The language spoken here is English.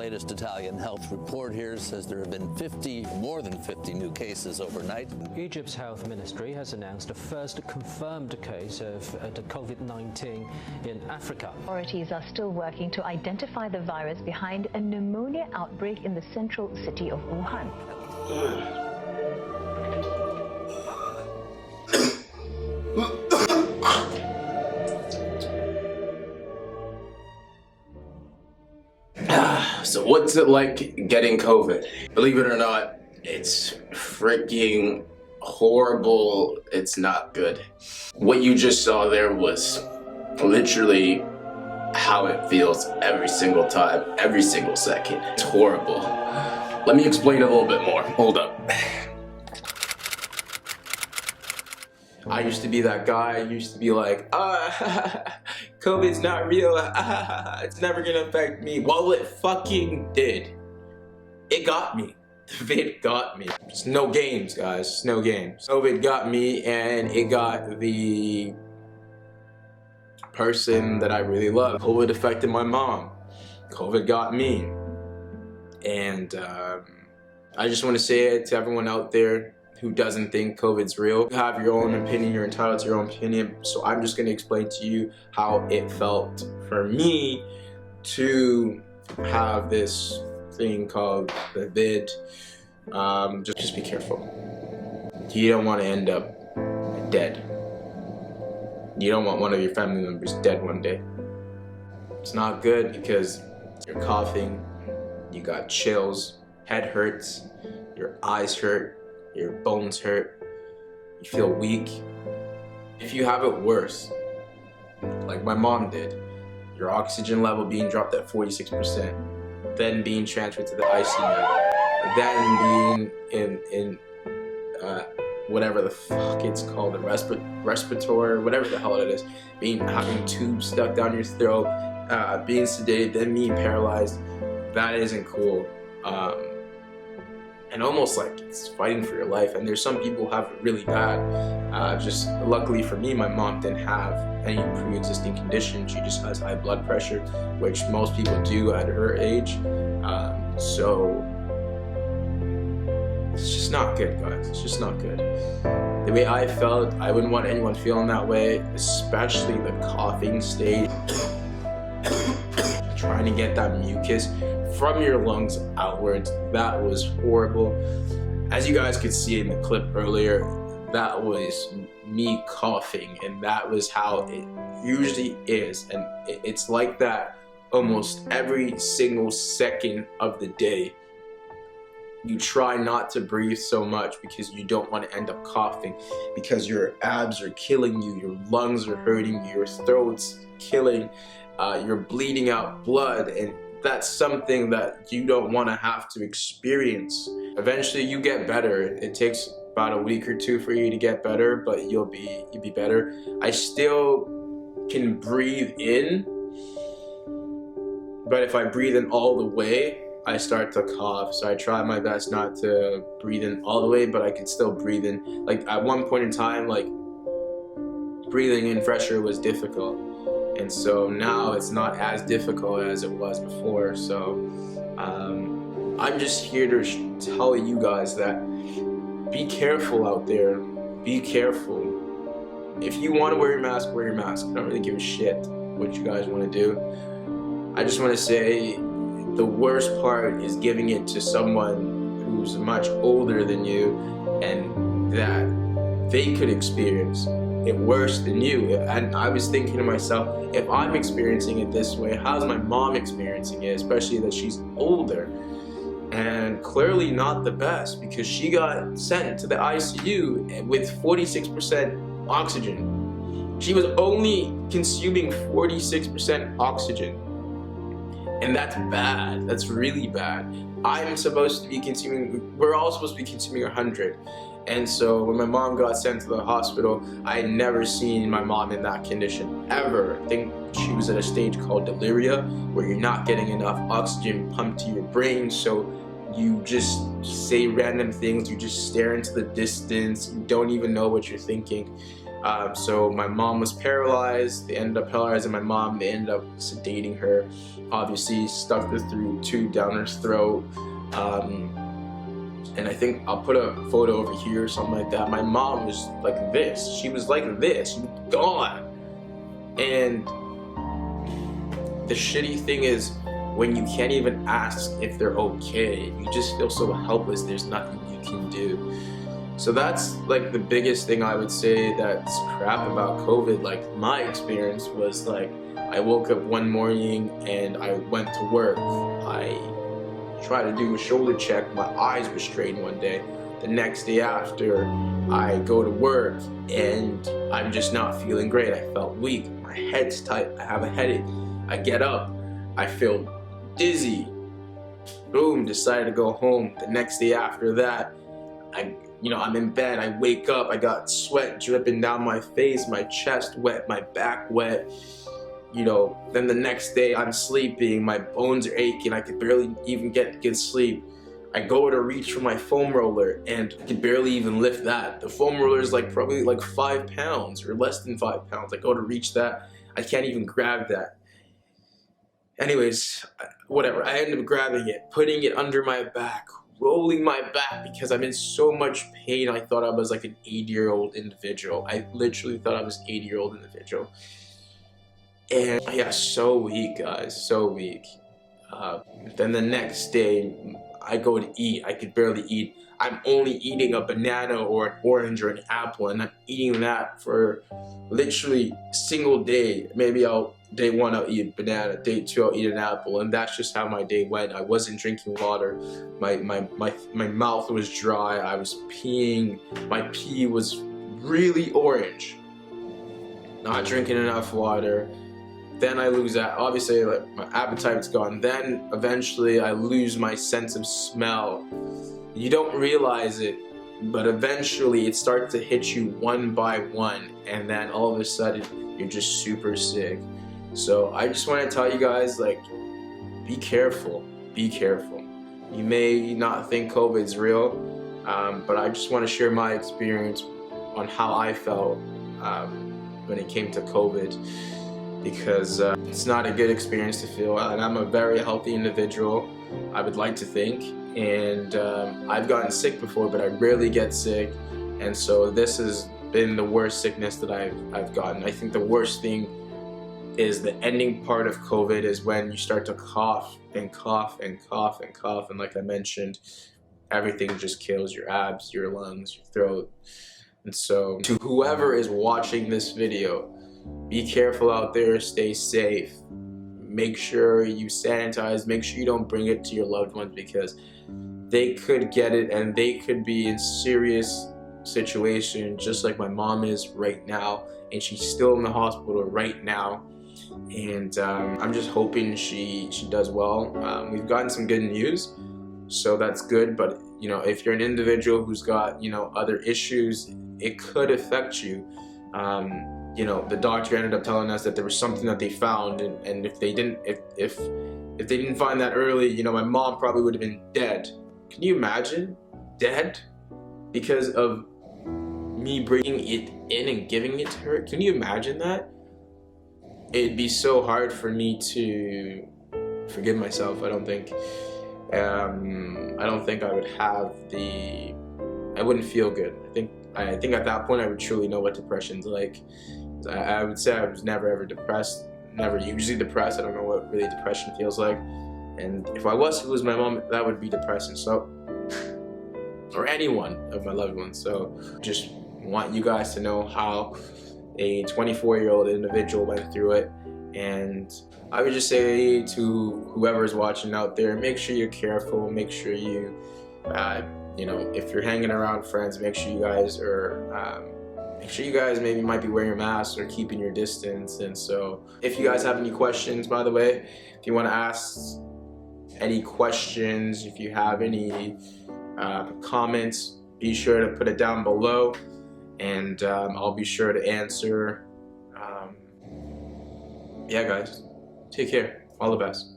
latest Italian health report here says there have been more than 50 new cases overnight. Egypt's health ministry has announced a first confirmed case of the COVID-19 in Africa. Authorities are still working to identify the virus behind a pneumonia outbreak in the central city of Wuhan. So what's it like getting COVID? Believe it or not, it's freaking horrible. It's not good. What you just saw there was literally how it feels every single time, every single second. It's horrible. Let me explain a little bit more. Hold up. I used to be that guy. I used to be like, COVID's not real. It's never gonna affect me. Well, it fucking did. It got me. It got me. It's no games, guys. It's no games. COVID got me, and it got the person that I really love. COVID affected my mom. COVID got me. And I just want to say it to everyone out there who doesn't think COVID's real. You have your own opinion, you're entitled to your own opinion, so I'm just gonna explain to you how it felt for me to have this thing called the vid. Just be careful. You don't want to end up dead. You don't want one of your family members dead one day. It's not good because you're coughing, you got chills, head hurts, your eyes hurt, your bones hurt, you feel weak. If you have it worse, like my mom did, your oxygen level being dropped at 46%, then being transferred to the ICU, then being in whatever the fuck it's called, the respirator, whatever the hell it is, having tubes stuck down your throat, being sedated, then being paralyzed, that isn't cool. And almost like it's fighting for your life. And there's some people who have it really bad. Just luckily for me, my mom didn't have any pre-existing condition. She just has high blood pressure, which most people do at her age. So it's just not good, guys. It's just not good. The way I felt, I wouldn't want anyone feeling that way, especially the coughing stage. Trying to get that mucus from your lungs outwards, that was horrible. As you guys could see in the clip earlier, that was me coughing, and that was how it usually is. And it's like that almost every single second of the day. You try not to breathe so much because you don't want to end up coughing, because your abs are killing you, your lungs are hurting you, your throat's killing, you're bleeding out blood, and that's something that you don't want to have to experience. Eventually you get better. It takes about a week or two for you to get better, but you'll be better. I still can breathe in, but if I breathe in all the way, I start to cough. So I try my best not to breathe in all the way, but I can still breathe in. Like at one point in time, like breathing in fresh air was difficult. And so now it's not as difficult as it was before. So I'm just here to tell you guys that be careful out there. Be careful. If you want to wear your mask, wear your mask. I don't really give a shit what you guys want to do. I just want to say the worst part is giving it to someone who's much older than you and that they could experience it worse than you. And I was thinking to myself, if I'm experiencing it this way, how's my mom experiencing it, especially that she's older? And clearly not the best, because she got sent to the ICU with 46% oxygen. She was only consuming 46% oxygen. And that's bad. That's really bad. I'm supposed to be consuming, we're all supposed to be consuming 100. And so when my mom got sent to the hospital, I had never seen my mom in that condition, ever. I think she was at a stage called delirium, where you're not getting enough oxygen pumped to your brain, so you just say random things, you just stare into the distance, you don't even know what you're thinking. So my mom was paralyzed. They ended up paralyzing my mom. They ended up sedating her. Obviously, stuck the tube down her throat. And I think I'll put a photo over here or something like that. My mom was like this. She was like this. She was gone. And the shitty thing is, when you can't even ask if they're okay, you just feel so helpless. There's nothing you can do. So that's like the biggest thing I would say that's crap about COVID. Like, my experience was like, I woke up one morning and I went to work. I tried to do a shoulder check. My eyes were strained one day. The next day after, I go to work and I'm just not feeling great. I felt weak. My head's tight. I have a headache. I get up. I feel dizzy. Boom, decided to go home. The next day after that, I'm in bed. I wake up. I got sweat dripping down my face, my chest wet, my back wet. Then the next day I'm sleeping. My bones are aching. I could barely even get good sleep. I go to reach for my foam roller and I can barely even lift that. The foam roller is probably 5 pounds or less than 5 pounds. I go to reach that. I can't even grab that. Anyways, whatever. I end up grabbing it, putting it under my back, rolling my back because I'm in so much pain. I thought I was like an 80-year-old individual. I literally thought I was an 80-year-old individual. And yeah, so weak, guys, so weak. Then the next day, I go to eat. I could barely eat. I'm only eating a banana or an orange or an apple, and I'm eating that for literally a single day. Maybe day one I'll eat a banana, day two I'll eat an apple, and that's just how my day went. I wasn't drinking water. My mouth was dry. I was peeing. My pee was really orange. Not drinking enough water. Then I lose that. Obviously, my appetite's gone. Then eventually I lose my sense of smell. You don't realize it, but eventually it starts to hit you one by one, and then all of a sudden you're just super sick. So I just want to tell you guys, be careful. Be careful. You may not think COVID's real, but I just want to share my experience on how I felt when it came to COVID. Because it's not a good experience to feel, and I'm a very healthy individual, I would like to think, and I've gotten sick before, but I rarely get sick, and so this has been the worst sickness that I've gotten. I think the worst thing is the ending part of COVID is when you start to cough and cough and cough and cough, and like I mentioned, everything just kills your abs, your lungs, your throat. And so to whoever is watching this video, be careful out there, stay safe, make sure you sanitize, make sure you don't bring it to your loved ones because they could get it and they could be in serious situation just like my mom is right now, and she's still in the hospital right now, and I'm just hoping she does well. We've gotten some good news, so that's good, but if you're an individual who's got other issues, it could affect you. The doctor ended up telling us that there was something that they found, and if they didn't find that early, my mom probably would have been dead. Can you imagine? Dead? Because of me bringing it in and giving it to her? Can you imagine that? It'd be so hard for me to forgive myself. I don't think I would have I wouldn't feel good. I think at that point I would truly know what depression's like. I would say I was never ever depressed, never usually depressed. I don't know what really depression feels like. And if I was to lose my mom, that would be depressing. So, or any one of my loved ones. So just want you guys to know how a 24-year-old individual went through it. And I would just say to whoever's watching out there, make sure you're careful, make sure you, if you're hanging around friends, make sure you guys maybe might be wearing masks or keeping your distance. And so if you guys have any questions, by the way, if you want to ask any questions, if you have any comments, be sure to put it down below, and I'll be sure to answer. Yeah, guys, take care. All the best.